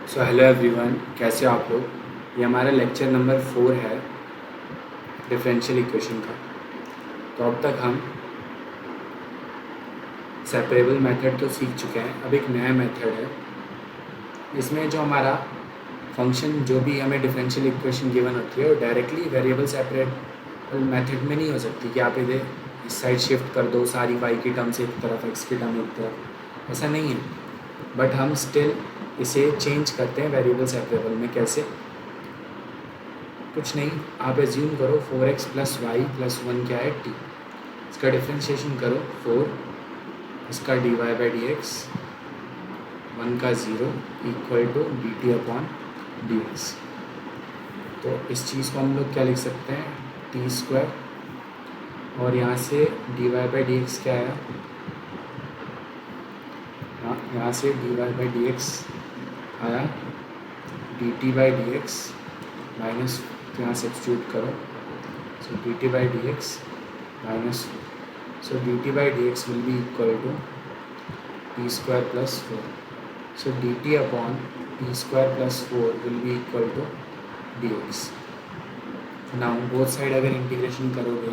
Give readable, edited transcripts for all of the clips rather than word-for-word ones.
So hello everyone, कैसे हो आप लोग। ये हमारा लेक्चर नंबर 4 है डिफरेंशियल इक्वेशन का। तो अब तक हम सेपरेबल मेथड तो सीख चुके हैं। अब एक नया मेथड है, इसमें जो हमारा फंक्शन जो भी हमें डिफरेंशियल इक्वेशन गिवन होती है वो डायरेक्टली वेरिएबल सेपरेबल मेथड में नहीं हो सकती कि आप इधर इस साइड शिफ्ट कर दो सारी वाई की टर्म्स एक तरफ, एक्स की टर्म एक तरफ, ऐसा नहीं है। बट हम स्टिल इसे चेंज करते हैं वेरिएबल सेपरेबल में। कैसे? कुछ नहीं, आप एज्यूम करो 4x प्लस वाई प्लस 1 क्या है, t। इसका डिफ्रेंशिएशन करो 4, इसका dy बाई डी एक्स, 1 का 0 equal to D T upon d x. तो इस चीज़ को हम लोग क्या लिख सकते हैं, टी स्क्वायर, और यहाँ से dy बाई डी एक्स क्या आया, यहाँ से dy बाई डी एक्स आया D T by D x minus, तो यहाँ सब्स्टिट्यूट करो, so D T by D x minus, so D T by D x will be equal to T square plus 4। So D T upon T square plus 4 will be equal to D X. Now both side अगर integration करोगे,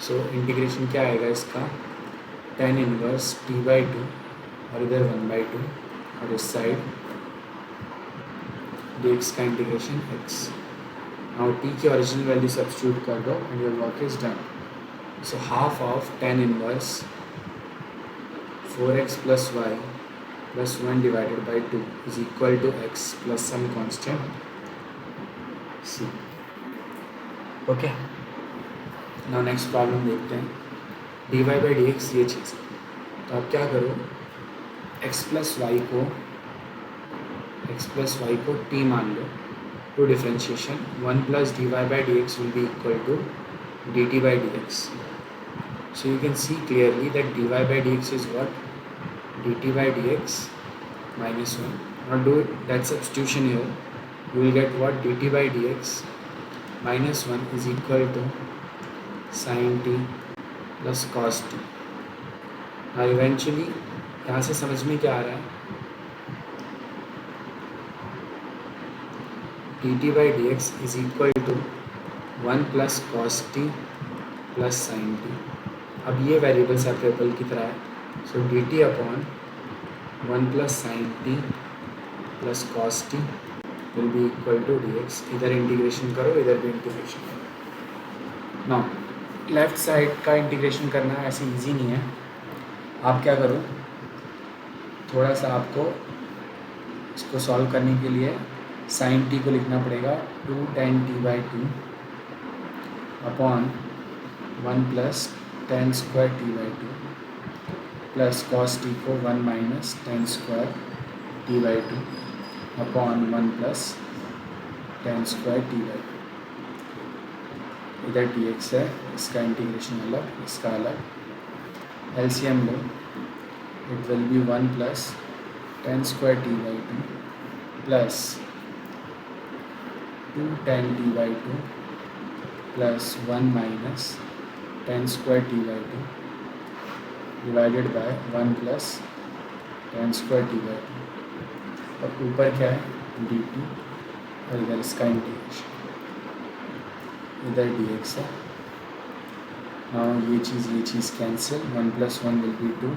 so integration क्या आएगा इसका, tan inverse T by two और इधर 1/2, और इस side dx का इंटीग्रेशन x। नाउ t की ओरिजिनल वैल्यू सब्स्टिट्यूट कर दो and your work is done. So half of tan inverse 4x plus y plus 1 divided by 2 is equal to x plus some constant c। Okay, now next problem देखते हैं। dy by D x ये चीज़, तो आप क्या करो, x plus Y को t मान लो, to differentiation 1 plus dy by D x will be equal to dt by D X. So you can see clearly that dy by dx is what, dt by dx minus 1. Now do that substitution here, you will get what, dt by dx minus 1 is equal to sin t plus cos t. Now eventually यहाँ से समझ में क्या आ रहा है, dt by dx is equal to 1 plus cos t plus sin t। अब ये variable separable की तरह है, so D T upon 1 plus sine T plus cos T will be equal to D X. इधर इंटीग्रेशन करो, इधर भी integration करो। नाउ लेफ्ट साइड का इंटीग्रेशन करना ऐसे इजी नहीं है। आप क्या करो, थोड़ा सा आपको इसको सॉल्व करने के लिए साइन टी को लिखना पड़ेगा 2 tan t by 2 upon 1 plus tan square T by 2 plus cos T को 1 minus tan square T by 2 upon 1 plus tan square T by 2। इधर डी एक्स है, इसका इंटीग्रेशन अलग, इसका अलग। LCM low, it will be 1 plus tan square T by 2 plus 2 tan T by 2 plus 1 minus tan square T by 2 divided by 1 plus tan square T by 2, और ऊपर क्या है, डी टी, और इधर इसका इंटीग्रेशन, इधर डी एक्स है। ये चीज़ cancel, 1 plus 1 will be 2,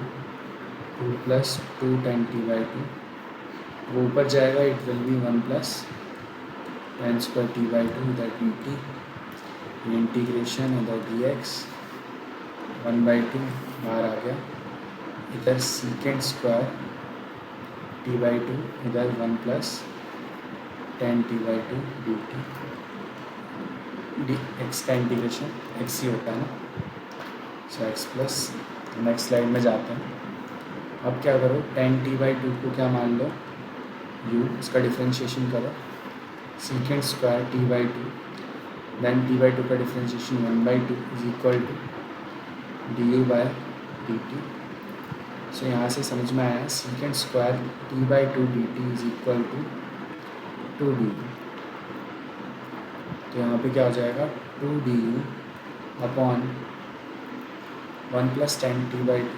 2 plus 2 tan T by 2, वो ऊपर जाएगा, it will be 1 plus tan square T by 2, इधर डी टी, इंटीग्रेशन, इधर डी एक्स 1/2 बाहर आ गया, इधर सीकेंड स्क्वायर टी बाई 2, इधर 1 plus tan T by 2 D T, D x का इंटीग्रेशन एक्स ही होता है ना, सो एक्स प्लस। नेक्स्ट स्लाइड में जाते हैं। अब क्या करो, tan टी बाई 2 को क्या मान लो, u, इसका डिफ्रेंशिएशन करो, secant square T by 2, then T by 2 का differentiation 1/2 is equal to D U by D T. So यहाँ से समझ में आया, secant square T by 2 D T is equal to 2 D U. तो यहाँ पे क्या हो जाएगा, 2 D U upon 1 plus tan T by 2।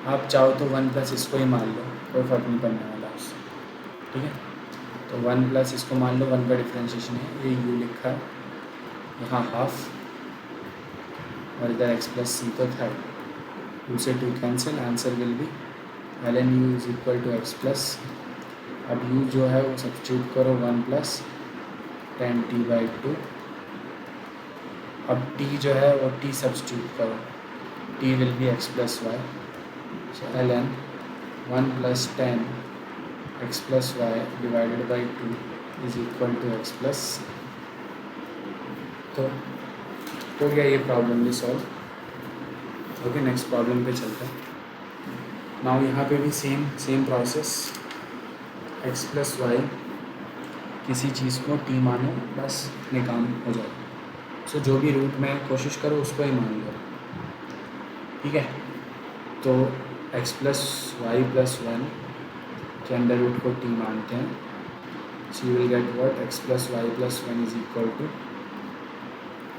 आप चाहो तो 1 प्लस इसको ही मान लो, कोई फ़र्क नहीं पड़ने वाला उससे। ठीक है। तो 1 प्लस इसको मान लो 1 का डिफ्रेंशिएशन है, ये u लिखा है, यहाँ हाफ और इधर x प्लस सी तो था, 2 से 2 cancel, answer will be ln u is equal to x plus, अब u जो है वो सब्स्टिट्यूट करो 1 प्लस 10t/2, अब t जो है वो t सब्स्टिट्यूट करो, t will be x plus y, so ln 1 plus 10 x plus y divided by 2 is equal to x plus. तो हो गया ये प्रॉब्लम भी सॉल्व। ओके, नेक्स्ट प्रॉब्लम पे चलते हैं। नाउ यहाँ पे भी same process, x plus y किसी चीज़ को t मानो, बस अपने काम हो जाए। सो जो भी रूट में कोशिश करो उसको ही मान लो, ठीक है। तो x प्लस वाई प्लस 1 के अंडर रूट को t मानते हैं, so you will get what, x plus y plus 1 is equal to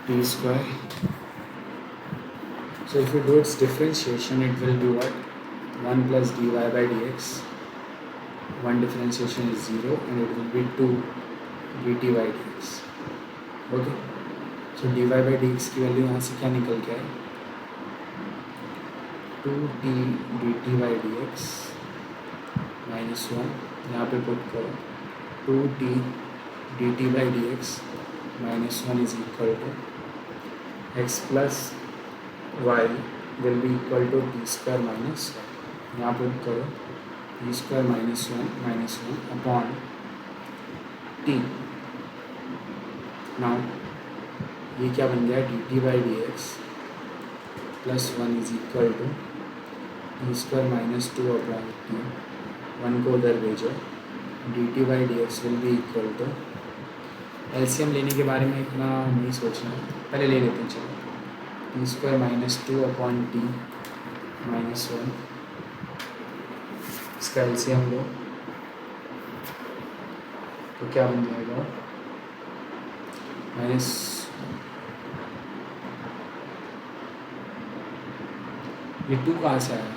t square. So if you do its differentiation, it will be what, 1 plus dy by dx, 1 differentiation is 0 and it will be 2 dt by dx. Okay, so dy by dx की value यहाँ से क्या निकल के आए, 2t dt by dx minus 1, यहाँ पे put करो 2t dt by dx minus 1 is equal to x plus y will be equal to T square minus 1, यहाँ पुट करो t square minus 1 upon t. Now ये क्या बन गया, d T by D x plus 1 is equal to T square minus 2 upon t, 1 को उधर भेजो, d T by D x will be equal to, LCM लेने के बारे में इतना नहीं सोचना, पहले ले लेते हैं चलो, T square minus 2 upon T minus 1, इसका एलसीएम लो तो क्या बन जाएगा, माइनस ये 2 कहाँ से आया,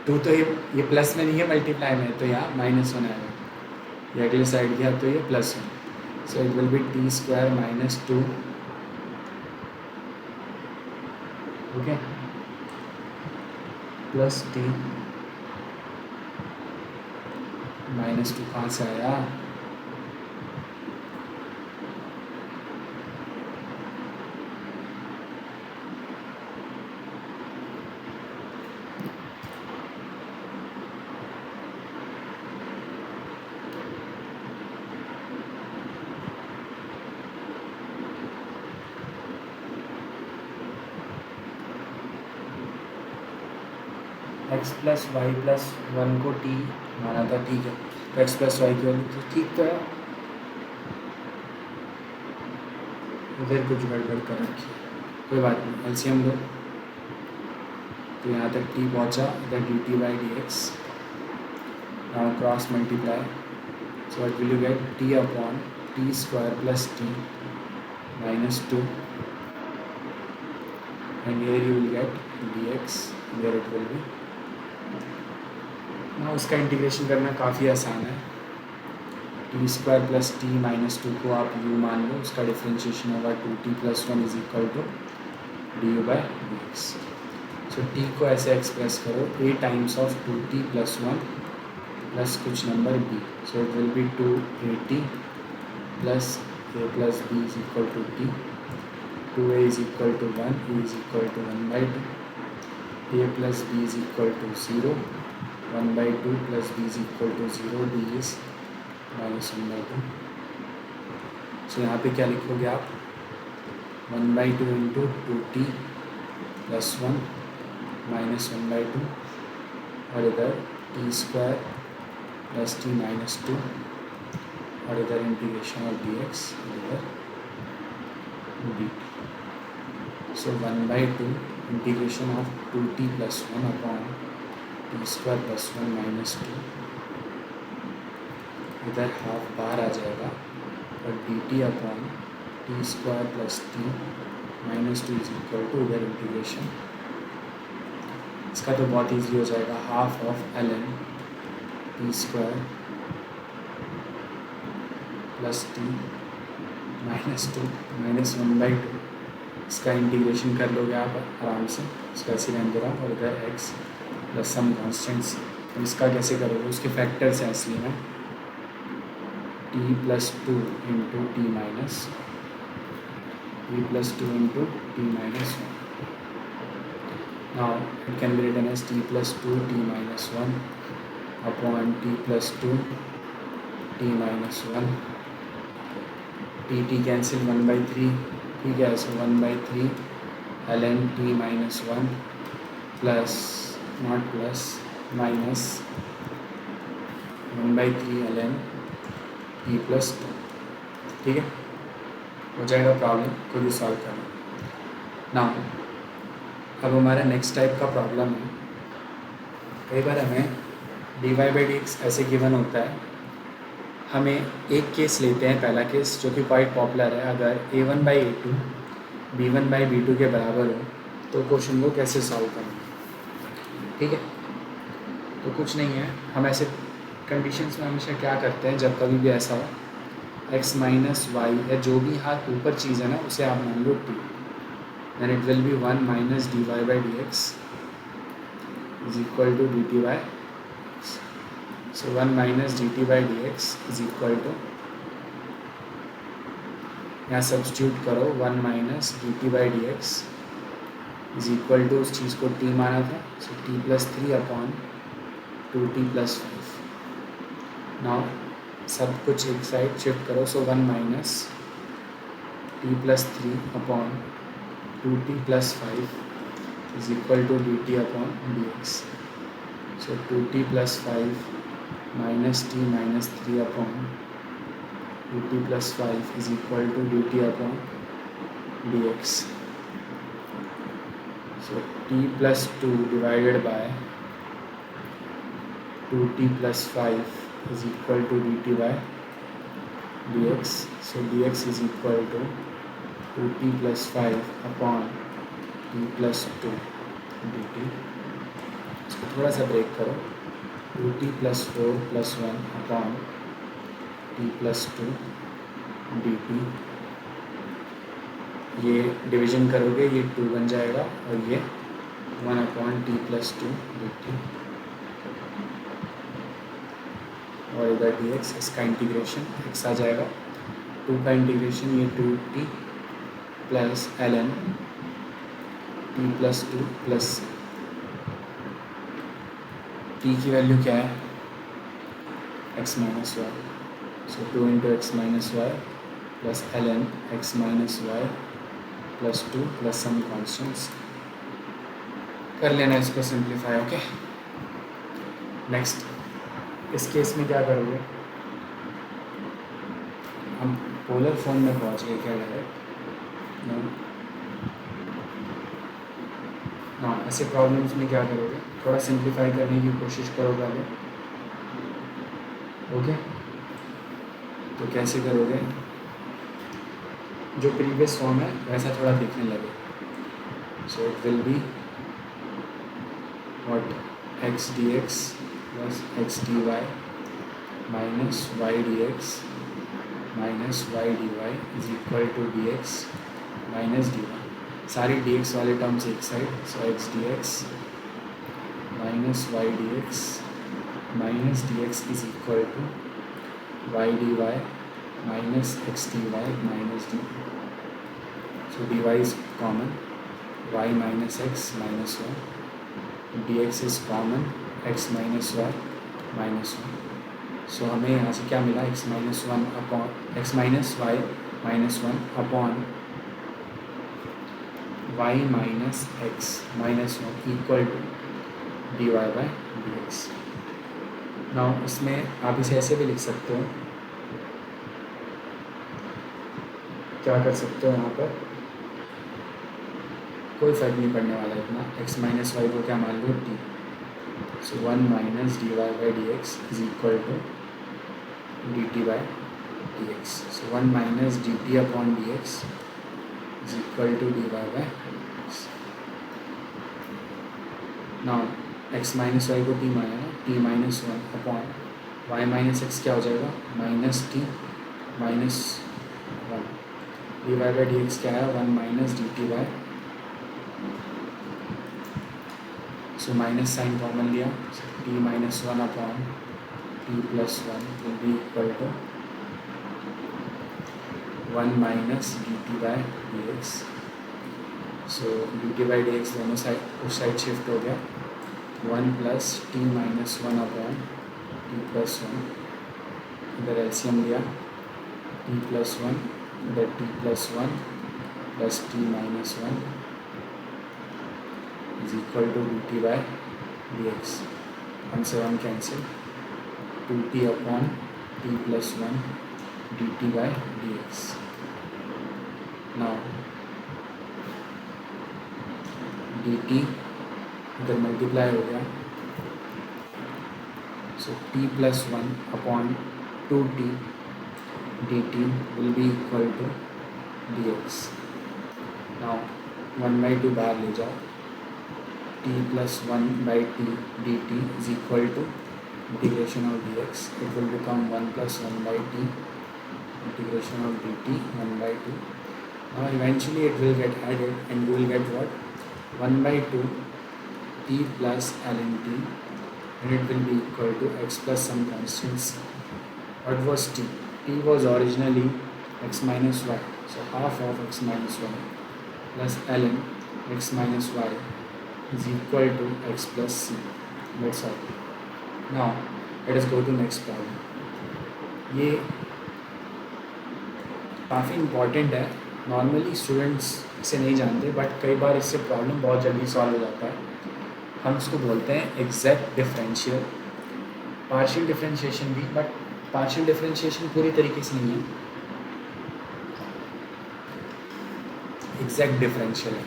2 तो ये प्लस में नहीं है, मल्टीप्लाई में, तो यहाँ माइनस 1 आएगा, ये अगले साइड गया तो ये plus 1, so it will B T square minus 2, okay, plus T minus 2 कहाँ से आया, एक्स प्लस वाई प्लस 1 को टी माना था, ठीक है, तो एक्स प्लस वाई की वैल्यू तो ठीक तो है, इधर कुछ गड़बड़ कर रखी है, कोई बात नहीं, एलसीएम लो, तो यहाँ तक टी पहुँचा, इधर D T by D X, now cross multiply, so what will you get, T upon T square plus T minus 2 and here you will gate D x, here it will B, ना उसका integration करना काफ़ी आसान है, T square plus T minus 2 को आप you मान लो, उसका डिफ्रेंशिएशन होगा 2t plus 1 is equal to D U by D x. So T को ऐसे एक्सप्रेस करो, a times of 2t plus 1 plus कुछ number b, so it will be 2at plus a plus b is equal to t, 2a is equal to 1, a is equal to 1/2, a plus b is equal to 0, 1/2 plus b is equal to 0, d is minus 1/2, सो यहाँ पे क्या लिखोगे आप, 1/2 into 2t plus 1 minus 1/2 और इधर t square plus T minus 2 और इधर integration of d x और इधर D T, so 1/2 integration of 2t plus 1 upon T square plus 1 minus 2, इधर हाफ बाहर आ जाएगा और d T upon T square plus T minus 2 is equal to, इधर इंटीग्रेशन, इसका तो बहुत ईजी हो जाएगा, half of l n t square plus T minus 2 -1/2। इसका इंटीग्रेशन कर लोगे आप आराम से, इसका ऐसे रहने दे रहा हूँ, और इधर एक्स प्लस सम कॉन्स्टेंट्स। तो इसका कैसे करोगे, उसके फैक्टर्स हैं असली में, t plus 2 into t minus t plus 2 into t minus 1। Now it can be written as t plus 2 t minus 1 upon T plus 2 t minus 1। T cancel 1/3, ठीक है, so 1/3 ln t minus 1 plus not plus minus 1/3 ln t plus 2। ठीक है, हो जाएगा problem, खुद ही solve करना। ना अब हमारा नेक्स्ट टाइप का प्रॉब्लम है, कई बार हमें dy/dx ऐसे गिवन होता है, हमें एक केस लेते हैं, पहला केस जो कि क्वाइट पॉपुलर है, अगर a1/a2 b1/b2 के बराबर हो तो क्वेश्चन को कैसे सॉल्व करें। ठीक है, तो कुछ नहीं है, हम ऐसे कंडीशंस में हमेशा क्या करते हैं, जब कभी भी ऐसा हो x माइनस वाई या जो भी हाथ ऊपर चीज़ है ना उसे आप मान लो t, then it will be 1 minus dy/dx is equal to dt/x. So 1 minus dt/dx is equal to, यहाँ सब्स्टिट्यूट करो, 1 minus dt/dx is equal to, उस चीज़ को t माना था, so t plus 3 upon 2t plus 5। Now सब कुछ एक side shift करो, सो 1 minus t plus 3 upon 2t plus 5 is equal to dt upon dx. So 2t plus 5 minus t minus 3 upon 2t plus 5 is equal to dt upon dx. So t plus 2 divided by 2t plus 5 is equal to dt by dx. So dx is equal to 2t plus 5 upon t plus 2 dt। इसको थोड़ा सा break करो, 2t plus 4 plus 1 upon t plus 2 dt। ये division करोगे, ये 2 बन जाएगा और ये 1 upon t plus 2 dt, और इधर dx, इसका इंटीग्रेशन x आ जाएगा, 2 का इंटीग्रेशन ये 2t plus ln t plus 2 plus t की वैल्यू क्या है, x minus Y, so 2 into x minus Y plus ln x minus Y plus 2 plus some constants. कर लेना इसको सिंप्लीफाई। ओके, नेक्स्ट इस केस में क्या करोगे, हम पोलर फॉर्म में पहुंच गए क्या डायरेक्ट, हाँ, ऐसे प्रॉब्लम्स में क्या करोगे, थोड़ा सिंप्लीफाई करने की कोशिश करो पहले। ओके, तो कैसे करोगे, जो प्रीवियस फॉर्म है वैसा थोड़ा दिखने लगे। So it will be what, x D x plus x d y minus y d x minus y D y is equal to D x minus d y. सारी डी एक्स वाले terms एक side, so x D x minus y d x minus D x is equal to y D y minus x d y minus d. So dy is common, y minus x minus 1, dx is common, x minus y minus 1। So हमें यहाँ से क्या मिला, x minus 1 upon x minus y minus 1 upon y minus x minus 1 equal to dy by dx। Now इसमें आप इसे ऐसे भी लिख सकते हो, क्या कर सकते हो यहाँ पर, कोई फ़र्क नहीं पड़ने वाला इतना, x माइनस वाई को क्या मान लो t, so 1 minus d y by D x is equal to D T by D x. So 1 minus D T upon d x is equal to d y by x. Now x minus y को t माना ना, t minus 1 upon y minus x क्या हो जाएगा, minus t minus one, d y by D x क्या है, one minus D T Y, so minus sine common लिया, T minus one upon T plus one will be equal to one minus D T by D x. So D T by D X दोनों side उस side shift हो गया, one plus T minus one upon T plus one, इधर LCM लिया, T plus one इधर T plus one plus T minus one is equal to D T by D X, one से one cancel, two T upon T plus one D T by D X. Now D T इधर multiply हो गया, so T plus one upon two T D T will be equal to D X. Now one by two बाहर ले जाओ, T plus one by T D T is equal to integration of dx, it will become 1 plus 1 by t integration of dt 1 by 2. Now eventually it will get added and you will get what, 1 by 2 t plus ln t, and it will be equal to x plus some constants. What was t? T was originally x minus y, so half of x minus y plus ln x minus y is equal to x plus c. That's all. Now let us go to next problem. ये काफ़ी important है, normally students इसे नहीं जानते, but कई बार इससे problem बहुत जल्दी सॉल्व हो जाता है। हम इसको बोलते हैं एग्जैक्ट डिफरेंशियल, पार्शियल डिफरेंशिएशन भी, बट पार्शियल डिफरेंशिएशन पूरी तरीके से नहीं है, एग्जैक्ट डिफरेंशियल है।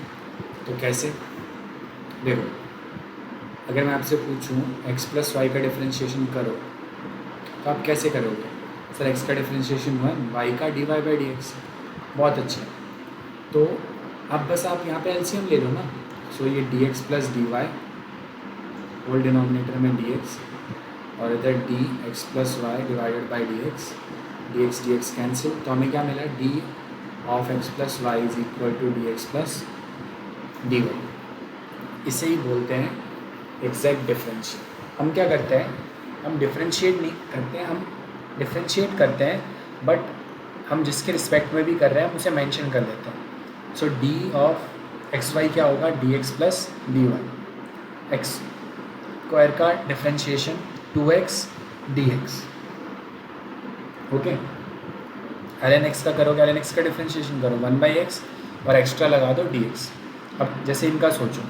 तो कैसे, देखो अगर मैं आपसे पूछूं x प्लस वाई का डिफरेंशिएशन करो तो आप कैसे करोगे? सर x का डिफरेंशिएशन वन, y का d y by D x, बहुत अच्छा। तो अब बस आप यहाँ पे एलसीएम ले लो ना, सो ये d x plus D y whole denominator में डी एक्स, और इधर D x plus y divided by D x cancel, तो हमें क्या मिला, d of x plus y is equal to D x plus D y. इसे ही बोलते हैं एग्जैक्ट डिफरेंशियल। हम क्या करते हैं, हम डिफरेंशिएट नहीं करते हैं, हम डिफरेंशिएट करते हैं, बट हम जिसके रिस्पेक्ट में भी कर रहे हैं हम उसे मेंशन कर देते हैं। So D of X Y क्या होगा, D x plus D Y, X square का differentiation 2x dx, okay. L X का करोगे, एल एक्स का डिफरेंशिएशन करो 1/x और एक्स्ट्रा लगा दो dx। अब जैसे इनका सोचो,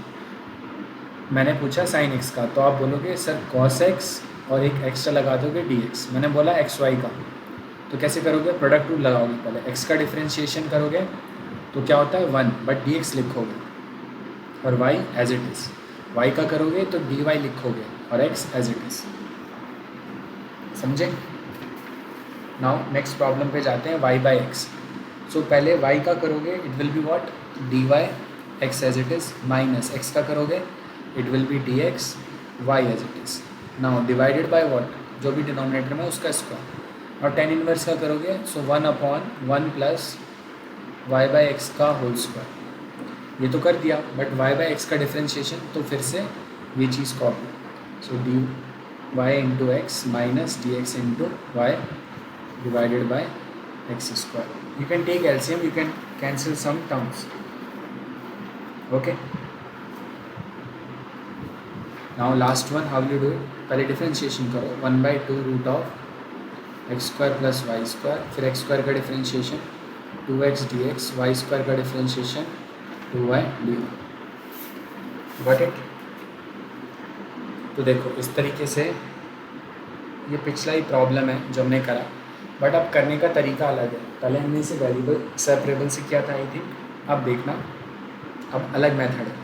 मैंने पूछा साइन x का, तो आप बोलोगे सर cos x और एक एक्स्ट्रा लगा दोगे dx। मैंने बोला एक्स वाई का, तो कैसे करोगे, प्रोडक्ट रूल लगाओगे, पहले x का डिफरेंशिएशन करोगे तो क्या होता है 1, बट dx लिखोगे, और y as it is. y का करोगे तो dy लिखोगे और x एज इट इज़, समझे। नाउ नेक्स्ट प्रॉब्लम पे जाते हैं, y बाई एक्स। सो पहले y का करोगे, it will be what, dy x as it is, minus x का करोगे it will be dx y as it is. Now divided by what, जो भी डिनोमिनेटर में उसका स्क्वायर, और टेन इनवर्स का करोगे, so 1/1 plus y by x का होल स्क्वायर। ये तो कर दिया, बट y बाई एक्स का डिफरेंशिएशन, तो फिर से ये चीज़ copy, so D Y into x minus D x into Y divided by X square. You can take LCM, you can cancel some terms, okay. Now last one, how you do it, पहले differentiation करो 1/2 root of x square plus Y square, फिर X square का differentiation 2x dx, Y square का differentiation 2y dy, got it. तो देखो इस तरीके से, ये पिछला ही प्रॉब्लम है जो हमने करा, बट अब करने का तरीका अलग है। पहले हमने इसे वेरिएबल सेपरेबल से किया था आई थिंक, अब देखना अब अलग मेथड है,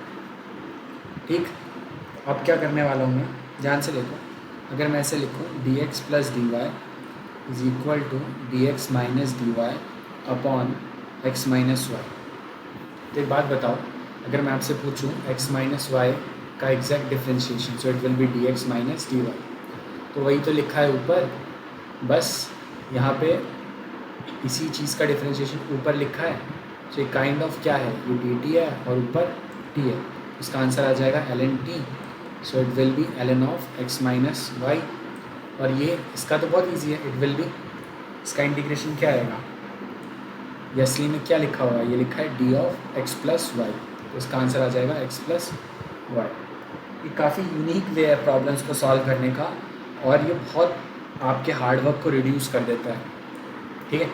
ठीक। अब क्या करने वाला हूँ मैं, ध्यान से देखो। अगर मैं ऐसे लिखूँ dx plus dy is equal to dx minus dy upon x minus y, तो एक बात बताओ, अगर मैं आपसे पूछूं x माइनस वाई का exact differentiation, so it will be dx minus dy, तो वही तो लिखा है ऊपर, बस यहाँ पे इसी चीज़ का डिफ्रेंशिएशन ऊपर लिखा है, तो ये काइंड ऑफ क्या है, ये डी टी है और ऊपर टी है, इसका आंसर आ जाएगा l n t. So it will be l n of x minus y. और ये इसका तो बहुत ईजी है, इट विल बी, इसका इंटीग्रेशन क्या आएगा, यसली में क्या लिखा हुआ है, ये लिखा है d of x plus y, तो इसका आंसर आ जाएगा एक्स प्लस वाई। ये काफ़ी यूनिक वे है प्रॉब्लम्स को सॉल्व करने का, और ये बहुत आपके हार्डवर्क को रिड्यूस कर देता है। ठीक है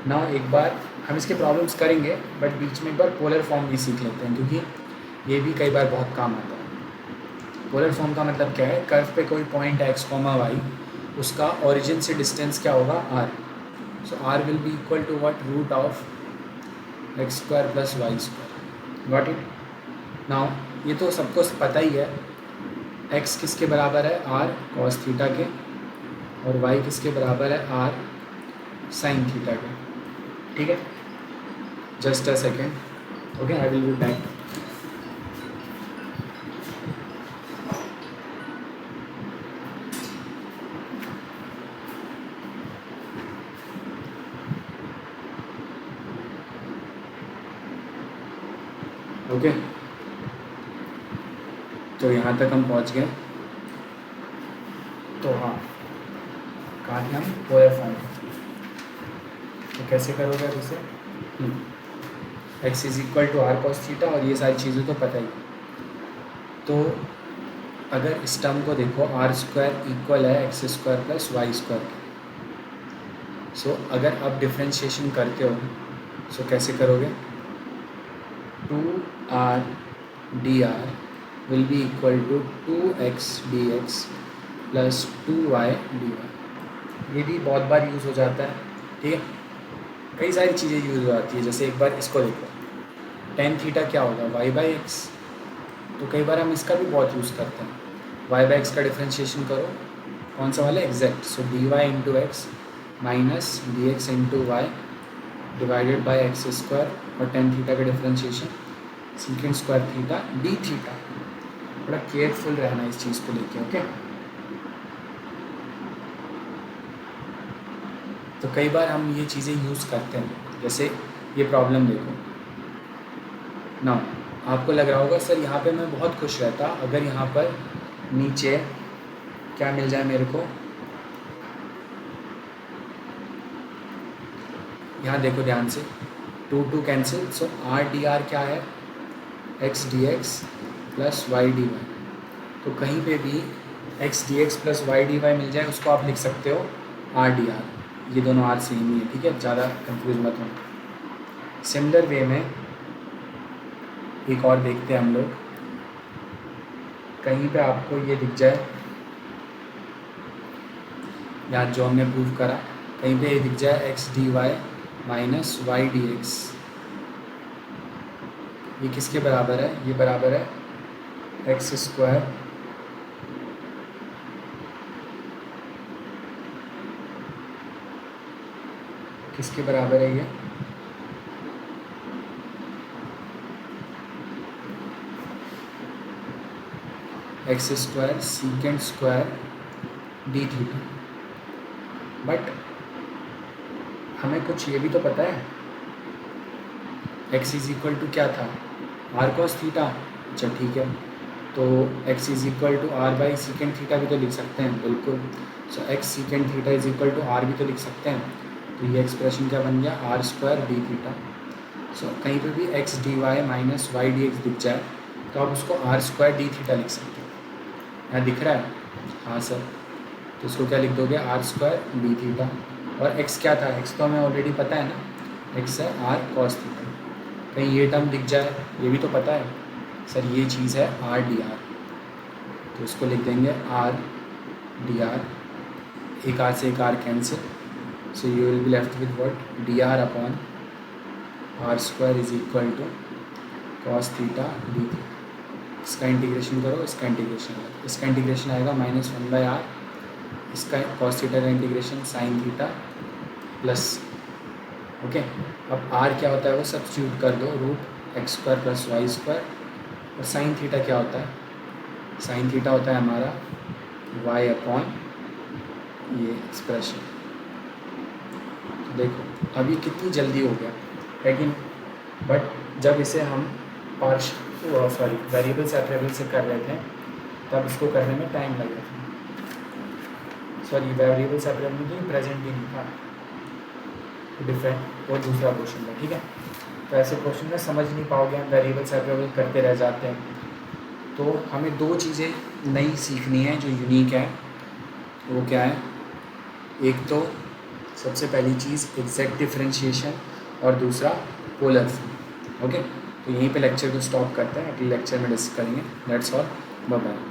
ना, एक बार हम इसके प्रॉब्लम्स करेंगे, बट बीच में एक बार पोलर फॉर्म भी सीख लेते हैं, क्योंकि ये भी कई बार बहुत काम आता है। पोलर फॉर्म का मतलब क्या है, कर्व पे कोई पॉइंट है एक्स कॉमा वाई, उसका ओरिजिन से डिस्टेंस क्या होगा, r. So r will be equal to what, root of x square plus Y square. Got it. Now ये तो सबको पता ही है, एक्स किसके बराबर है, आर कॉस थीटा के, और वाई किसके बराबर है, आर साइन थीटा के। ठीक है, just a second, okay, I will be back. Okay, तो यहाँ तक हम पहुँच गए। तो हाँ, कहाँ थे हम, पोलर फॉर्म। तो कैसे करोगे अब इसे, x is equal to r cos theta, और ये सारी चीज़ें तो पता ही। तो अगर इस टर्म को देखो, आर स्क्वायर इक्वल है X square plus Y square. So अगर आप डिफ्रेंशिएशन करते हो, सो कैसे करोगे, 2r dr will be equal to 2x dx plus 2y dy। ये भी बहुत बार यूज़ हो जाता है। ठीक है, कई सारी चीज़ें यूज़ हो जाती है, जैसे एक बार इसको देखो, टेन थीटा क्या होगा, y बाई एक्स। तो कई बार हम इसका भी बहुत यूज़ करते हैं, y बाई एक्स का डिफ्रेंशिएशन करो, कौन सा वाला, exact. So D Y into x minus D x into Y divided by x square, और टेन थीटा का differentiation sec square theta d theta. बड़ा केयरफुल रहना इस चीज़ को लेके, ओके। तो कई बार हम ये चीज़ें यूज़ करते हैं, जैसे ये प्रॉब्लम देखो ना, आपको लग रहा होगा सर यहाँ पे मैं बहुत खुश रहता अगर यहाँ पर नीचे क्या मिल जाए मेरे को। यहाँ देखो ध्यान से, 2 cancel, so R D R क्या है, X D x plus Y D Y. तो कहीं पे भी x D x plus Y D Y मिल जाए, उसको आप लिख सकते हो आर डी आर। ये दोनों आर सेम ही है, ठीक है, ज़्यादा कंफ्यूज मत हो। सिमिलर वे में एक और देखते हैं हम लोग, कहीं पे आपको ये दिख जाए, या जो हमने प्रूव करा, कहीं पे ये दिख जाए x d y minus y d x, ये किसके बराबर है, ये बराबर है एक्स स्क्वायर किसके बराबर है, ये x square secant square d theta. But हमें कुछ ये भी तो पता है, एक्स इज इक्वल टू क्या था, आर कॉस थीटा। अच्छा ठीक है, तो X is equal to R by secant theta भी तो लिख सकते हैं, बिल्कुल। So X secant theta is equal to R भी तो लिख सकते हैं। तो ये एक्सप्रेशन क्या बन गया, r square d theta. So कहीं पे भी x d y minus y d x दिख जाए, तो आप उसको आर स्क्वायर डी थीटा लिख सकते हो। यहाँ दिख रहा है, हाँ सर, तो इसको क्या लिख दोगे, आर स्क्वायर डी थीटा। और एक्स क्या था, एक्स तो हमें ऑलरेडी पता है ना, एक्स है आर कॉस थीटा। कहीं ये टर्म दिख जाए, ये भी तो पता है सर, ये चीज़ है आर डी आर, तो इसको लिख देंगे आर डी आर, एक आर से एक r cancel. So you will be left with what, d r upon r square is equal to cos theta d theta. इसका इंटीग्रेशन करो, इसका इंटीग्रेशन आएगा, इसका इंटीग्रेशन आएगा -1/r, इसका कॉस थीटा का integration sine theta plus, okay. अब r क्या होता है वो सब्स्टिट्यूट कर दो, root x square plus Y square. और साइन थीटा क्या होता है, साइन थीटा होता है हमारा y अपॉन ये एक्सप्रेशन। देखो अभी कितनी जल्दी हो गया, लेकिन बट जब इसे हम वेरिएबल सेपरेबल से कर रहे थे तब इसको करने में टाइम लग रहा था। सॉरी, वेरिएबल सेपरेबल तो प्रेजेंट भी नहीं था, डिफरेंट, और दूसरा क्वेश्चन था, ठीक है। तो ऐसे क्वेश्चन में समझ नहीं पाओगे, हम वेरिएबल सेपरेबल करते रह जाते हैं। तो हमें दो चीज़ें नई सीखनी है जो यूनिक है। वो क्या है? एक तो सबसे पहली चीज़ एग्जैक्ट डिफरेंशिएशन और दूसरा पोलर फॉर्म। ओके, तो यहीं पे लेक्चर को स्टॉप करते हैं, अगले लेक्चर में डिस्कस करेंगे। Let's all, bye bye.